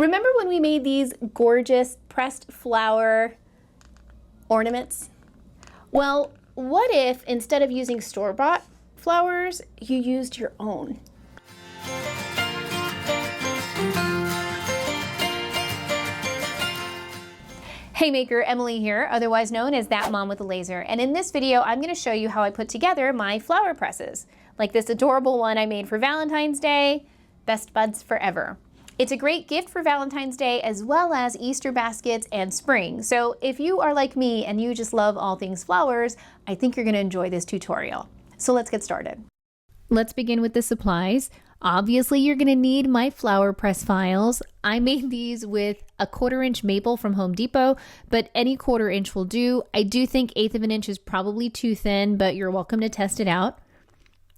Remember when we made these gorgeous pressed flower ornaments? Well, what if instead of using store-bought flowers, you used your own? Hey maker, Emily here, otherwise known as That Mom with a Laser. And in this video, I'm going to show you how I put together my flower presses. Like this adorable one I made for Valentine's Day, Best Buds Forever. It's a great gift for Valentine's Day as well as Easter baskets and spring. So if you are like me and you just love all things flowers, I think you're going to enjoy this tutorial. So let's get started. Let's begin with the supplies. Obviously, you're going to need my flower press files. I made these with a 1/4 inch maple from Home Depot, but any 1/4 inch will do. I do think 1/8 of an inch is probably too thin, but you're welcome to test it out.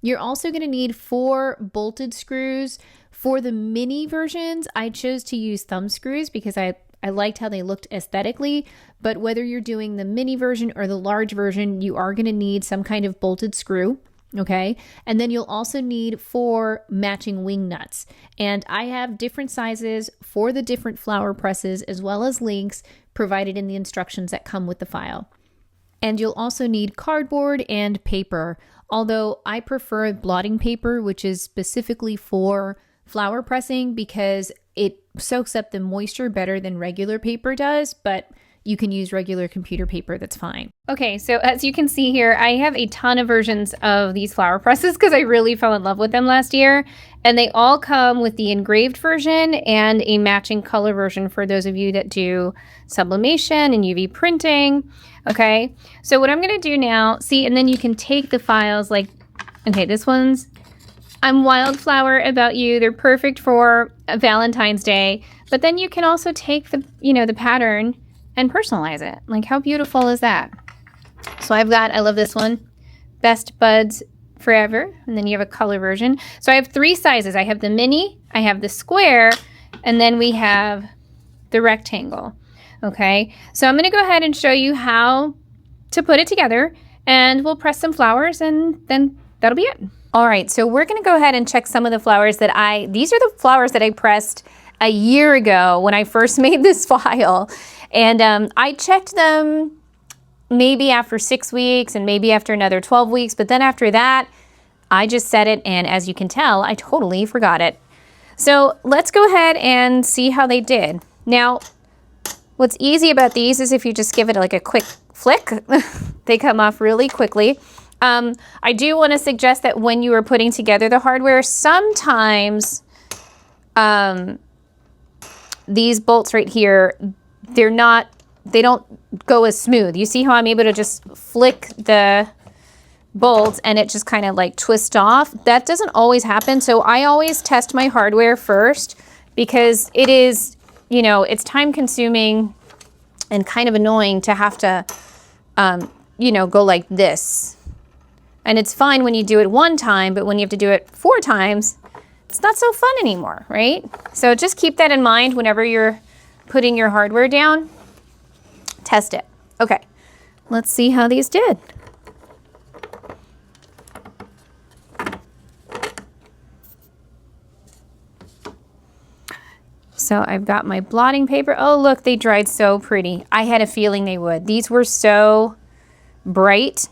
You're also going to need 4 bolted screws. For the mini versions, I chose to use thumb screws because I liked how they looked aesthetically, but whether you're doing the mini version or the large version, you are going to need some kind of bolted screw. Okay, and then you'll also need 4 matching wing nuts. And I have different sizes for the different flower presses as well as links provided in the instructions that come with the file. And you'll also need cardboard and paper, although I prefer blotting paper, which is specifically for flower pressing because it soaks up the moisture better than regular paper does, but you can use regular computer paper, that's fine. Okay, so as you can see here, I have a ton of versions of these flower presses because I really fell in love with them last year. And they all come with the engraved version and a matching color version for those of you that do sublimation and UV printing. Okay, so what I'm gonna do now, see, and then you can take the files like, okay, this one's I'm Wildflower About You. They're perfect for Valentine's Day, but then you can also take the, the pattern and personalize it. Like, how beautiful is that? So I love this one, Best Buds Forever, and then you have a color version. So I have 3 sizes. I have the mini, I have the square, and then we have the rectangle. Okay, so I'm gonna go ahead and show you how to put it together, and we'll press some flowers, and then that'll be it. All right, so we're gonna go ahead and check some of the flowers that these are the flowers that I pressed a year ago when I first made this file. And I checked them maybe after 6 weeks and maybe after another 12 weeks, but then after that, I just set it, and as you can tell, I totally forgot it. So let's go ahead and see how they did. Now, what's easy about these is if you just give it like a quick flick, they come off really quickly. I do want to suggest that when you are putting together the hardware, sometimes these bolts right here, they don't go as smooth. You see how I'm able to just flick the bolts and it just kind of like twists off? That doesn't always happen. So I always test my hardware first because it is, it's time consuming and kind of annoying to have to, go like this. And it's fine when you do it 1 time, but when you have to do it 4 times, it's not so fun anymore, right? So just keep that in mind whenever you're putting your hardware down. Test it. Okay, let's see how these did. So I've got my blotting paper. Oh, look, they dried so pretty. I had a feeling they would. These were so bright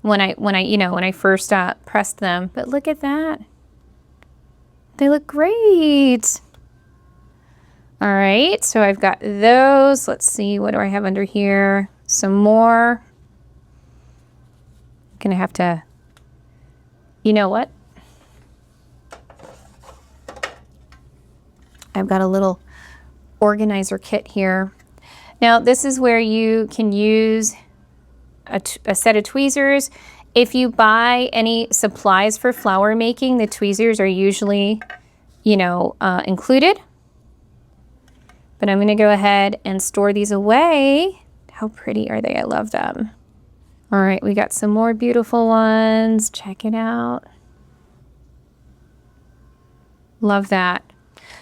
when I first pressed them, but look at that. They look great. All right, so I've got those. Let's see, what do I have under here? Some more. I'm gonna have to, you know what? I've got a little organizer kit here. Now, this is where you can use a set of tweezers. If you buy any supplies for flower making, the tweezers are usually, included. But I'm gonna go ahead and store these away. How pretty are they? I love them. All right, we got some more beautiful ones. Check it out. Love that.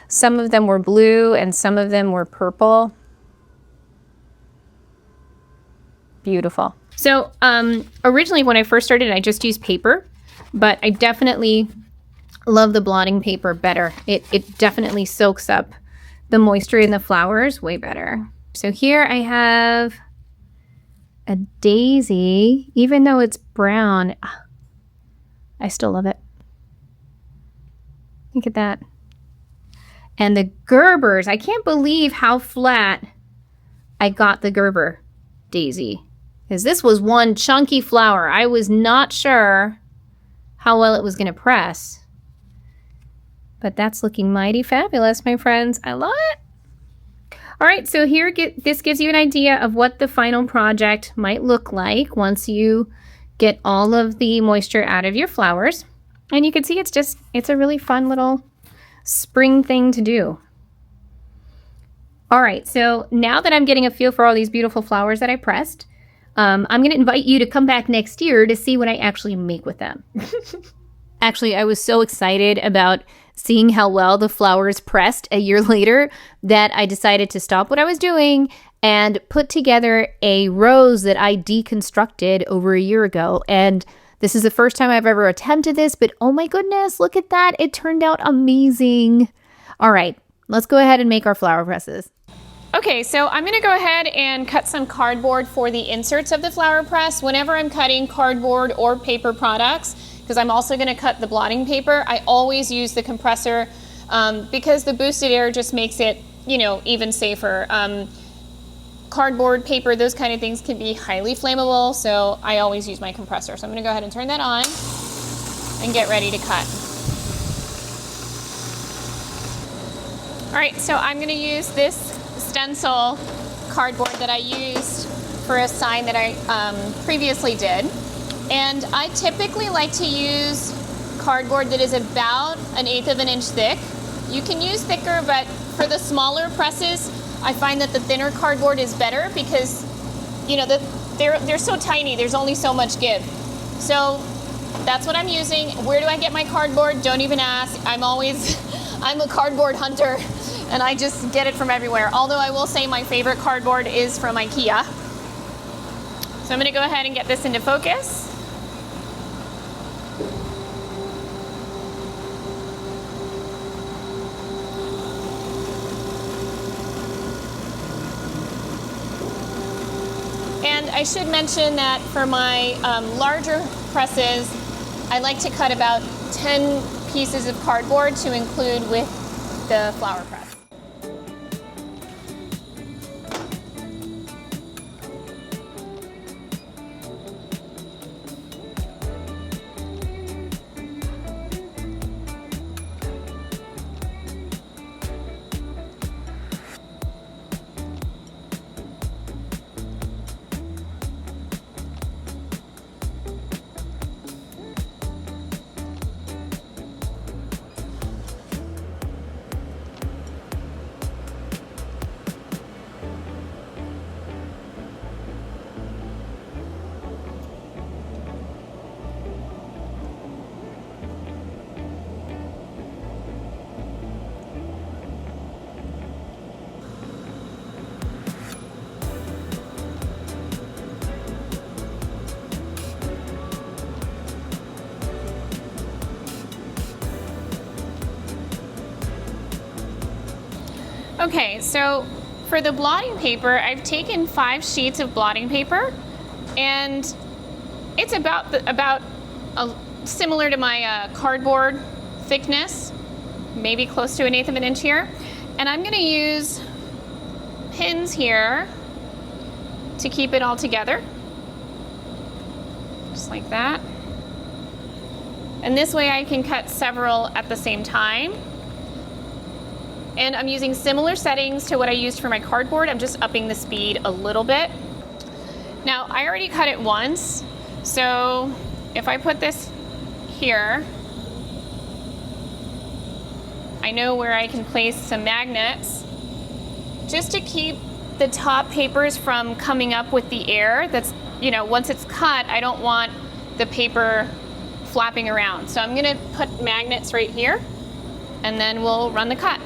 Some of them were blue and some of them were purple. Beautiful. So originally when I first started, I just used paper, but I definitely love the blotting paper better. It definitely soaks up the moisture in the flowers way better. So here I have a daisy. Even though it's brown, I still love it. Look at that. And the Gerbers, I can't believe how flat I got the Gerber daisy. Because this was one chunky flower. I was not sure how well it was going to press. But that's looking mighty fabulous, my friends. I love it. All right, so here, this gives you an idea of what the final project might look like once you get all of the moisture out of your flowers. And you can see it's a really fun little spring thing to do. All right, so now that I'm getting a feel for all these beautiful flowers that I pressed, I'm going to invite you to come back next year to see what I actually make with them. Actually, I was so excited about seeing how well the flowers pressed a year later that I decided to stop what I was doing and put together a rose that I deconstructed over a year ago. And this is the first time I've ever attempted this, but oh my goodness, look at that. It turned out amazing. All right, let's go ahead and make our flower presses. Okay, so I'm gonna go ahead and cut some cardboard for the inserts of the flower press. Whenever I'm cutting cardboard or paper products, because I'm also gonna cut the blotting paper, I always use the compressor because the boosted air just makes it, even safer. Cardboard, paper, those kind of things can be highly flammable, so I always use my compressor. So I'm gonna go ahead and turn that on and get ready to cut. All right, so I'm gonna use this stencil cardboard that I used for a sign that I previously did. And I typically like to use cardboard that is about 1/8 of an inch thick. You can use thicker, but for the smaller presses, I find that the thinner cardboard is better because, they're so tiny, there's only so much give. So that's what I'm using. Where do I get my cardboard? Don't even ask. I'm a cardboard hunter and I just get it from everywhere. Although I will say my favorite cardboard is from IKEA. So I'm gonna go ahead and get this into focus. And I should mention that for my larger presses, I like to cut about 10 pieces of cardboard to include with the flower press. Okay, so for the blotting paper, I've taken 5 sheets of blotting paper, and it's about similar to my cardboard thickness, maybe close to 1/8 of an inch here. And I'm gonna use pins here to keep it all together, just like that. And this way I can cut several at the same time. And I'm using similar settings to what I used for my cardboard. I'm just upping the speed a little bit. Now, I already cut it once, so if I put this here, I know where I can place some magnets just to keep the top papers from coming up with the air. That's, once it's cut, I don't want the paper flapping around. So I'm gonna put magnets right here, and then we'll run the cut.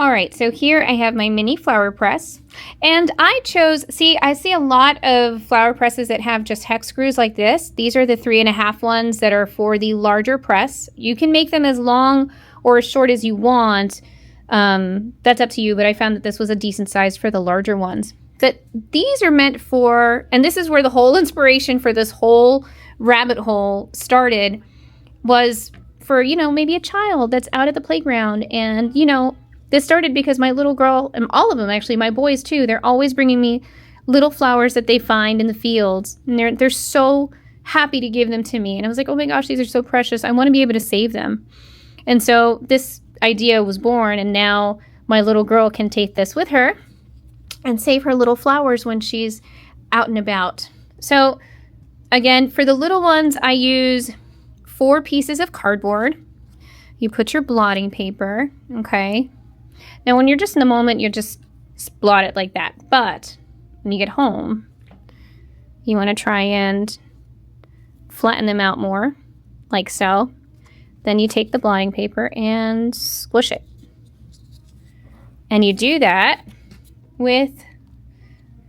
All right, so here I have my mini flower press, and I chose, I see a lot of flower presses that have just hex screws like this. These are the 3.5 ones that are for the larger press. You can make them as long or as short as you want. That's up to you, but I found that this was a decent size for the larger ones. But these are meant for, and this is where the whole inspiration for this whole rabbit hole started, was for, you know, maybe a child that's out at the playground. And, you know, this started because my little girl, and all of them actually, my boys too, they're always bringing me little flowers that they find in the fields. And they're so happy to give them to me. And I was like, oh my gosh, these are so precious. I want to be able to save them. And so this idea was born, and now my little girl can take this with her and save her little flowers when she's out and about. So again, for the little ones, I use 4 pieces of cardboard. You put your blotting paper, okay? Now, when you're just in the moment, you just blot it like that. But when you get home, you want to try and flatten them out more, like so. Then you take the blotting paper and squish it. And you do that with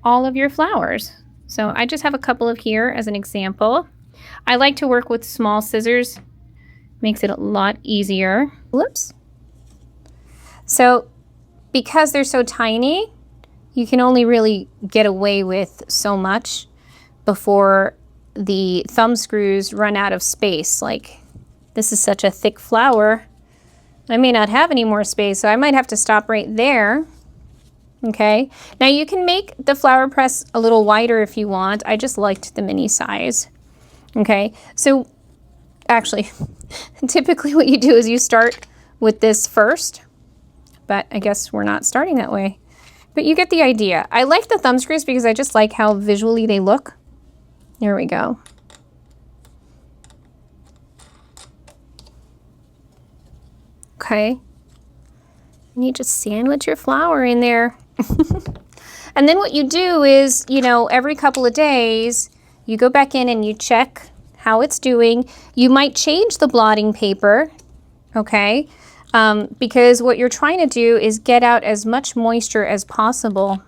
all of your flowers. So I just have a couple of here as an example. I like to work with small scissors. Makes it a lot easier. Whoops. So because they're so tiny, you can only really get away with so much before the thumb screws run out of space. Like, this is such a thick flower, I may not have any more space, so I might have to stop right there. Okay, now you can make the flower press a little wider if you want. I just liked the mini size. Okay, so actually, typically what you do is you start with this first, but I guess we're not starting that way. But you get the idea. I like the thumb screws because I just like how visually they look. There we go. Okay. And you just sandwich your flower in there. And then what you do is, you know, every couple of days, you go back in and you check how it's doing. You might change the blotting paper, okay? Because what you're trying to do is get out as much moisture as possible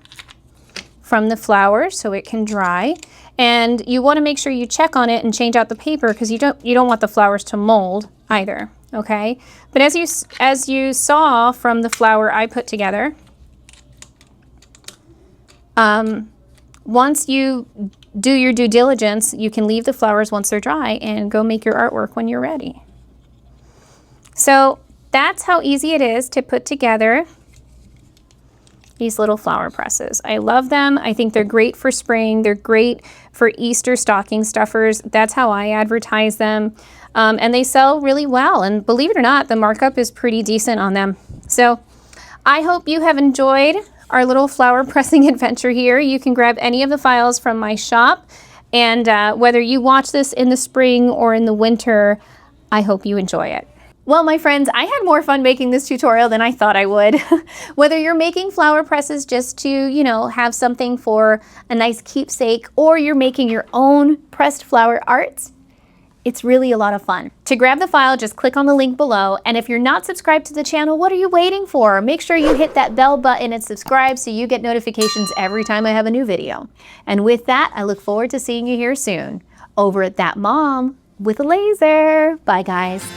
from the flower so it can dry. And you want to make sure you check on it and change out the paper because you don't want the flowers to mold either, okay? But as you saw from the flower I put together, once you do your due diligence, you can leave the flowers once they're dry and go make your artwork when you're ready. So that's how easy it is to put together these little flower presses. I love them. I think they're great for spring. They're great for Easter stocking stuffers. That's how I advertise them. And they sell really well. And believe it or not, the markup is pretty decent on them. So I hope you have enjoyed our little flower pressing adventure here. You can grab any of the files from my shop. And whether you watch this in the spring or in the winter, I hope you enjoy it. Well, my friends, I had more fun making this tutorial than I thought I would. Whether you're making flower presses just to, you know, have something for a nice keepsake, or you're making your own pressed flower arts, it's really a lot of fun. To grab the file, just click on the link below. And if you're not subscribed to the channel, what are you waiting for? Make sure you hit that bell button and subscribe so you get notifications every time I have a new video. And with that, I look forward to seeing you here soon over at That Mom with a Laser. Bye, guys.